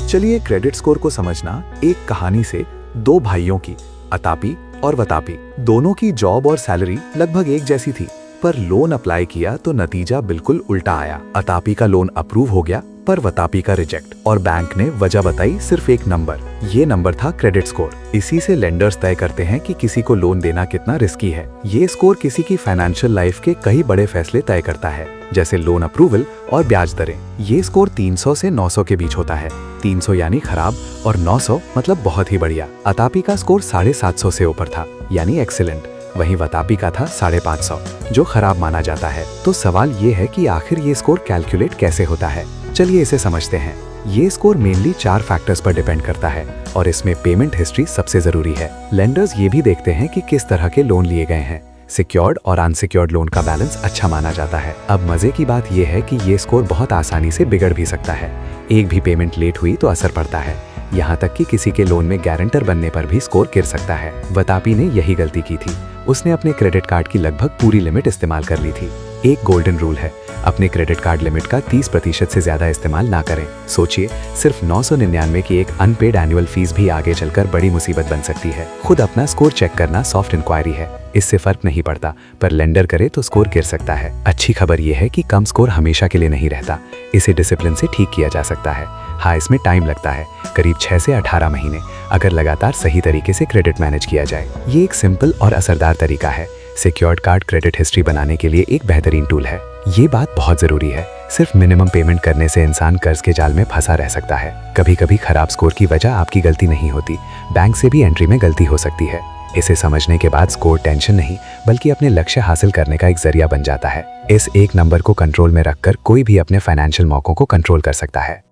चलिए credit score को समझना एक कहानी से दो भाइयों की, अतापी और वतापी। दोनों की जॉब और सैलरी लगभग एक जैसी थी, पर लोन अप्लाई किया तो नतीजा बिल्कुल उल्टा आया। अतापी का लोन अप्रूव हो गया पर वतापी का रिजेक्ट, और बैंक ने वजह बताई सिर्फ एक नंबर। ये नंबर था क्रेडिट स्कोर। इसी से लेंडर्स तय करते हैं कि किसी को लोन देना कितना रिस्की है। ये स्कोर किसी की फाइनेंशियल लाइफ के कई बड़े फैसले तय करता है, जैसे लोन अप्रूवल और ब्याज दरें। ये स्कोर 300 से 900 के बीच होता है। 300 यानी खराब और 900 मतलब बहुत ही बढ़िया। अतापी का स्कोर 750 से ऊपर था, यानी एक्सीलेंट। वहीं वतापी का था 550, जो खराब माना जाता है। तो सवाल ये है कि आखिर ये स्कोर कैलकुलेट कैसे होता है। चलिए इसे समझते हैं। ये स्कोर मेनली 4 फैक्टर्स पर डिपेंड करता है, और इसमें पेमेंट हिस्ट्री सबसे जरूरी है। लेंडर्स ये भी देखते हैं कि किस तरह के लोन लिए गए हैं। सिक्योर्ड और अनसिक्योर्ड लोन का बैलेंस अच्छा माना जाता है। अब मजे की बात यह है कि ये स्कोर बहुत आसानी से बिगड़ भी सकता है। एक भी पेमेंट लेट हुई तो असर पड़ता है, यहाँ तक कि किसी के लोन में गारंटर बनने पर भी स्कोर गिर सकता है। वतापी ने यही गलती की थी। उसने अपने क्रेडिट कार्ड की लगभग पूरी लिमिट इस्तेमाल कर ली थी। एक गोल्डन रूल है, अपने क्रेडिट कार्ड लिमिट का 30% से ज्यादा इस्तेमाल ना करें। सोचिए, सिर्फ 999 की एक अनपेड एनुअल फीस भी आगे चलकर बड़ी मुसीबत बन सकती है। खुद अपना स्कोर चेक करना सॉफ्ट इंक्वायरी है, इससे फर्क नहीं पड़ता, पर लेंडर करे तो स्कोर गिर सकता है। अच्छी खबर यह है कि कम स्कोर हमेशा के लिए नहीं रहता, इसे डिसिप्लिन से ठीक किया जा सकता है। हाँ, इसमें टाइम लगता है, करीब 6 से 18 महीने, अगर लगातार सही तरीके से क्रेडिट मैनेज किया जाए। ये एक सिंपल और असरदार तरीका है। सिक्योर्ड कार्ड क्रेडिट हिस्ट्री बनाने के लिए एक बेहतरीन टूल है। ये बात बहुत जरूरी है, सिर्फ मिनिमम पेमेंट करने से इंसान कर्ज के जाल में फंसा रह सकता है। कभी कभी खराब स्कोर की वजह आपकी गलती नहीं होती, बैंक से भी एंट्री में गलती हो सकती है। इसे समझने के बाद स्कोर टेंशन नहीं, बल्कि अपने लक्ष्य हासिल करने का एक जरिया बन जाता है। इस एक नंबर को कंट्रोल में रखकर कोई भी अपने फाइनेंशियल मौकों को कंट्रोल कर सकता है।